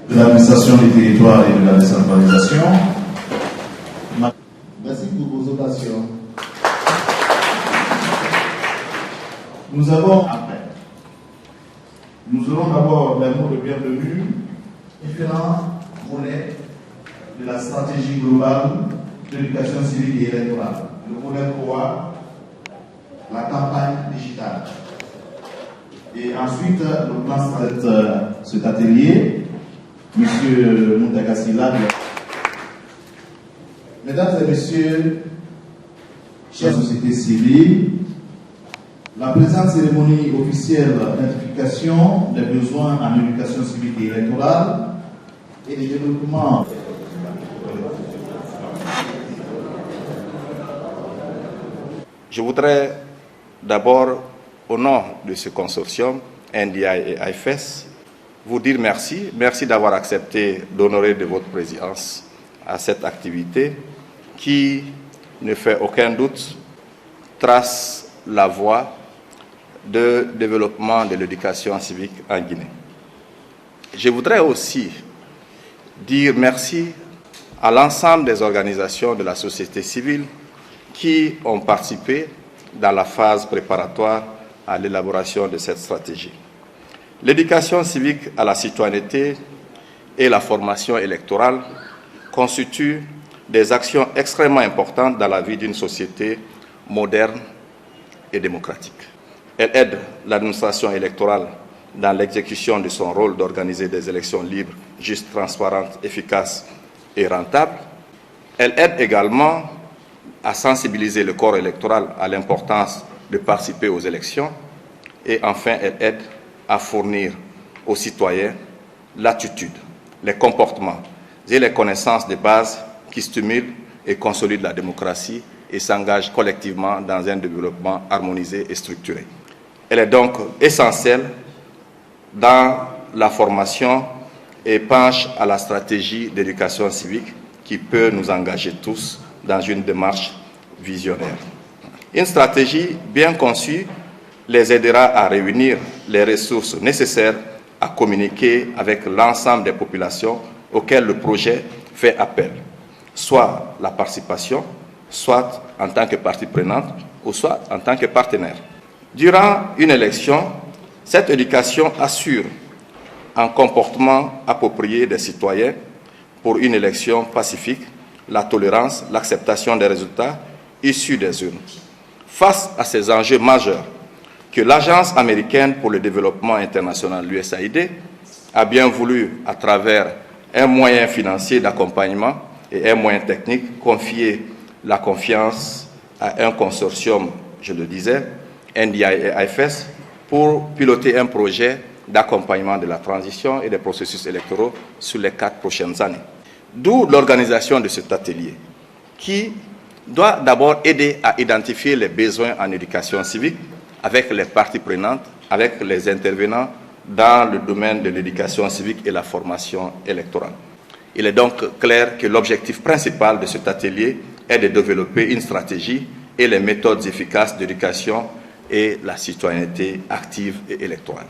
de l'administration des territoires et de la décentralisation. Merci pour vos ovations. Nous avons après. Nous aurons d'abord les mots de bienvenue, différents volets de la stratégie globale de l'éducation civique et électorale. Le volet 3, la campagne digitale. Et ensuite, le plan cet atelier, M. Moutagassila. Mesdames et messieurs, chers sociétés civiles, la présente cérémonie officielle d'identification des besoins en éducation civique et électorale et de développement. Je voudrais d'abord, au nom de ce consortium, NDI et IFES, vous dire merci. Merci d'avoir accepté d'honorer de votre présence à cette activité qui, ne fait aucun doute, trace la voie de développement de l'éducation civique en Guinée. Je voudrais aussi dire merci à l'ensemble des organisations de la société civile qui ont participé dans la phase préparatoire à l'élaboration de cette stratégie. L'éducation civique à la citoyenneté et la formation électorale constituent des actions extrêmement importantes dans la vie d'une société moderne et démocratique. Elle aide l'administration électorale dans l'exécution de son rôle d'organiser des élections libres, justes, transparentes, efficaces et rentables. Elle aide également à sensibiliser le corps électoral à l'importance de participer aux élections. Et enfin, elle aide à fournir aux citoyens l'attitude, les comportements et les connaissances de base qui stimulent et consolident la démocratie et s'engagent collectivement dans un développement harmonisé et structuré. Elle est donc essentielle dans la formation et penche à la stratégie d'éducation civique qui peut nous engager tous dans une démarche visionnaire. Une stratégie bien conçue les aidera à réunir les ressources nécessaires à communiquer avec l'ensemble des populations auxquelles le projet fait appel, soit la participation, soit en tant que partie prenante, ou soit en tant que partenaire. Durant une élection, cette éducation assure un comportement approprié des citoyens pour une élection pacifique, la tolérance, l'acceptation des résultats issus des urnes. Face à ces enjeux majeurs que l'Agence américaine pour le développement international, l'USAID, a bien voulu, à travers un moyen financier d'accompagnement et un moyen technique, confier la confiance à un consortium, je le disais, NDI et IFES, pour piloter un projet d'accompagnement de la transition et des processus électoraux sur les 4 prochaines années. D'où l'organisation de cet atelier, qui doit d'abord aider à identifier les besoins en éducation civique avec les parties prenantes, avec les intervenants dans le domaine de l'éducation civique et la formation électorale. Il est donc clair que l'objectif principal de cet atelier est de développer une stratégie et les méthodes efficaces d'éducation et la citoyenneté active et électorale.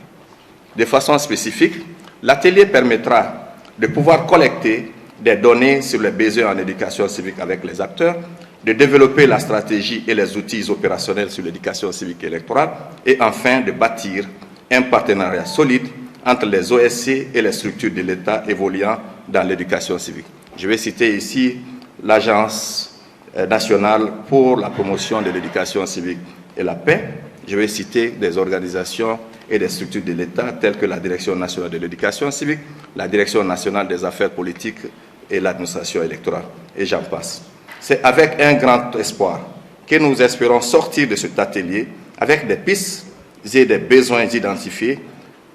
De façon spécifique, l'atelier permettra de pouvoir collecter des données sur les besoins en éducation civique avec les acteurs, de développer la stratégie et les outils opérationnels sur l'éducation civique et électorale, et enfin de bâtir un partenariat solide entre les OSC et les structures de l'État évoluant dans l'éducation civique. Je vais citer ici l'Agence nationale pour la promotion de l'éducation civique et la paix. Je vais citer des organisations et des structures de l'État telles que la Direction nationale de l'éducation civique, la Direction nationale des affaires politiques et l'administration électorale, et j'en passe. C'est avec un grand espoir que nous espérons sortir de cet atelier avec des pistes et des besoins identifiés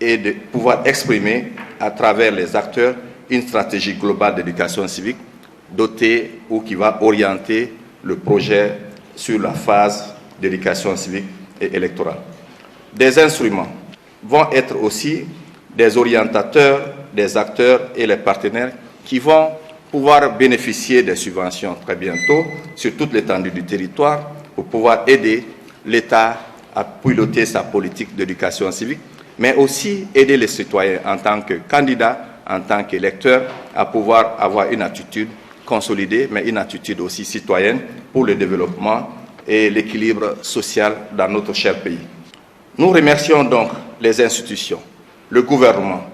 et de pouvoir exprimer à travers les acteurs une stratégie globale d'éducation civique dotée ou qui va orienter le projet sur la phase d'éducation civique et électorale. Des instruments vont être aussi des orientateurs, des acteurs et les partenaires qui vont pouvoir bénéficier des subventions très bientôt sur toute l'étendue du territoire pour pouvoir aider l'État à piloter sa politique d'éducation civique, mais aussi aider les citoyens en tant que candidats en tant qu'électeurs à pouvoir avoir une attitude consolidée, mais une attitude aussi citoyenne pour le développement et l'équilibre social dans notre cher pays. Nous remercions donc les institutions, le gouvernement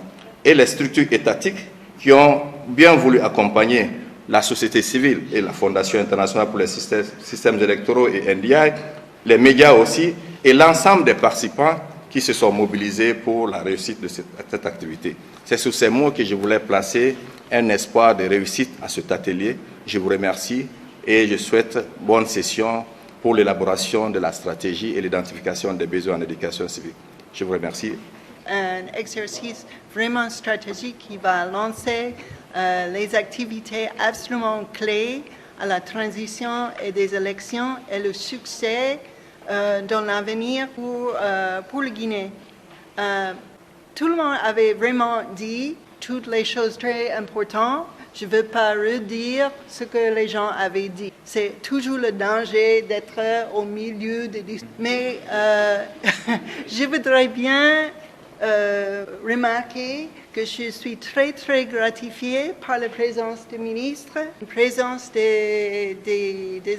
et les structures étatiques qui ont bien voulu accompagner la société civile et la Fondation internationale pour les systèmes électoraux et NDI, les médias aussi, et l'ensemble des participants qui se sont mobilisés pour la réussite de cette activité. C'est sur ces mots que je voulais placer un espoir de réussite à cet atelier. Je vous remercie et je souhaite bonne session pour l'élaboration de la stratégie et l'identification des besoins en éducation civique. Je vous remercie. Un exercice vraiment stratégique qui va lancer les activités absolument clés à la transition et des élections et le succès dans l'avenir pour le Guinée. Tout le monde avait vraiment dit toutes les choses très importantes. Je ne veux pas redire ce que les gens avaient dit. C'est toujours le danger d'être au milieu de... Mais je voudrais bien remarquer que je suis très, très gratifiée par la présence du ministre, la présence des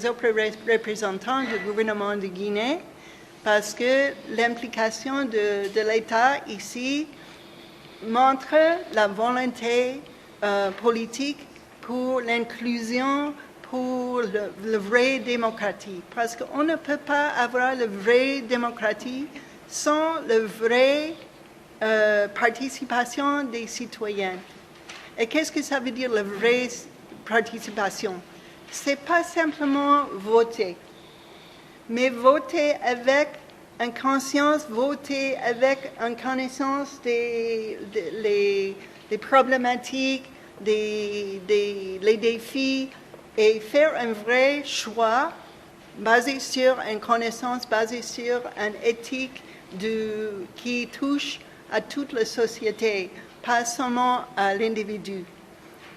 autres représentants du gouvernement de Guinée, parce que l'implication de l'État ici montre la volonté politique pour l'inclusion, pour le vrai démocratie. Parce qu'on ne peut pas avoir la vraie démocratie sans la vraie participation des citoyens. Et qu'est-ce que ça veut dire la vraie participation? C'est pas simplement voter, mais voter avec une conscience, voter avec une connaissance des problématiques, les défis, et faire un vrai choix basé sur une connaissance, basé sur une éthique qui touche à toute la société, pas seulement à l'individu.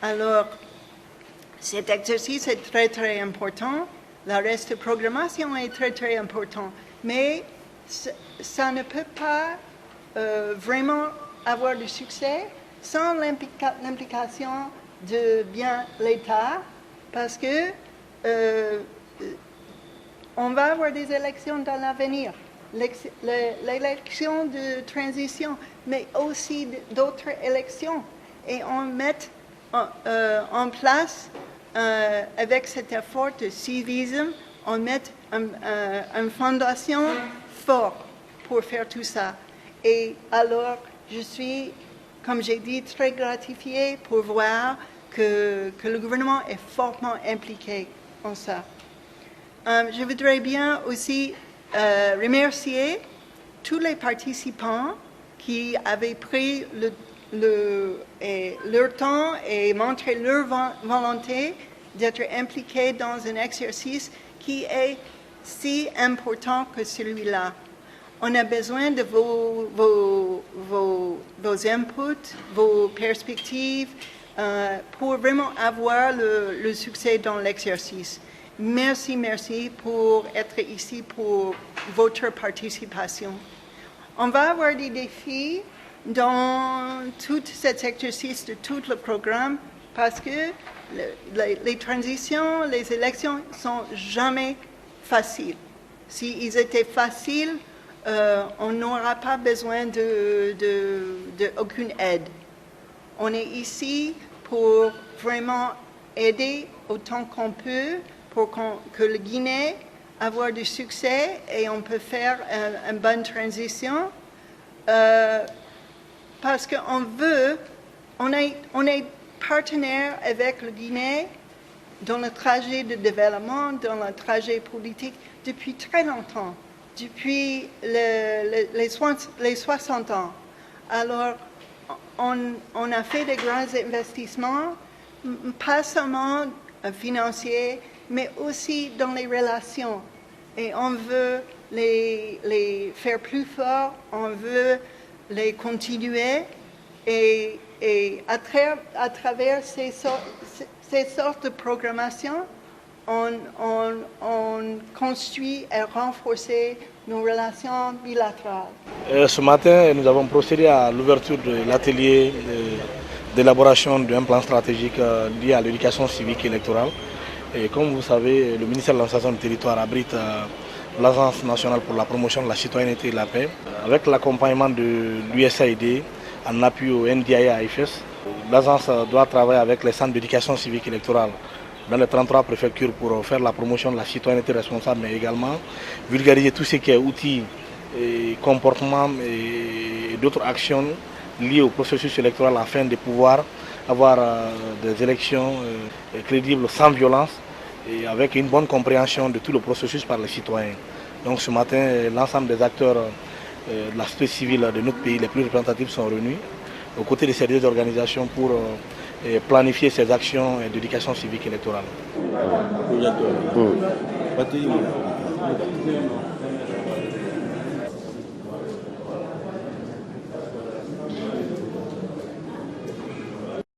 Alors, cet exercice est très, très important. Le reste de programmation est très, très important. Mais ça ne peut pas vraiment avoir du succès sans l'implication de bien l'État, parce que on va avoir des élections dans l'avenir. L'élection de transition, mais aussi d'autres élections. Et on met en place, avec cet effort de civisme, on met une fondation forte pour faire tout ça. Et alors, je suis, comme j'ai dit, très gratifiée pour voir que le gouvernement est fortement impliqué en ça. Je voudrais bien aussi remercier tous les participants qui avaient pris leur temps et montré leur volonté d'être impliqués dans un exercice qui est si important que celui-là. On a besoin de vos inputs, vos perspectives pour vraiment avoir le succès dans l'exercice. Merci, merci pour être ici, pour votre participation. On va avoir des défis dans tout cet exercice de tout le programme parce que les transitions, les élections ne sont jamais faciles. S'ils étaient faciles, on n'aura pas besoin d'aucune aide. On est ici pour vraiment aider autant qu'on peut pour que le Guinée avoir du succès et on peut faire une bonne transition parce on est partenaire avec le Guinée dans le trajet de développement, dans le trajet politique depuis très longtemps, depuis les 60 ans. Alors, on a fait des grands investissements, pas seulement financiers, mais aussi dans les relations. Et on veut les faire plus forts, on veut les continuer. Et à travers ces sortes de programmation, on construit et renforce nos relations bilatérales. Ce matin, nous avons procédé à l'ouverture de l'atelier d'élaboration d'un plan stratégique lié à l'éducation civique et électorale. Et comme vous savez, le ministère de l'Administration du Territoire abrite l'Agence nationale pour la promotion de la citoyenneté et de la paix. Avec l'accompagnement de l'USAID en appui au NDIA-IFS, l'agence doit travailler avec les centres d'éducation civique et électorale dans les 33 préfectures pour faire la promotion de la citoyenneté responsable, mais également vulgariser tout ce qui est outils et comportements et d'autres actions liées au processus électoral afin de pouvoir avoir des élections crédibles sans violence et avec une bonne compréhension de tout le processus par les citoyens. Donc ce matin, l'ensemble des acteurs de la société civile de notre pays, les plus représentatifs, sont réunis aux côtés de ces deux organisations pour planifier ces actions d'éducation civique électorale.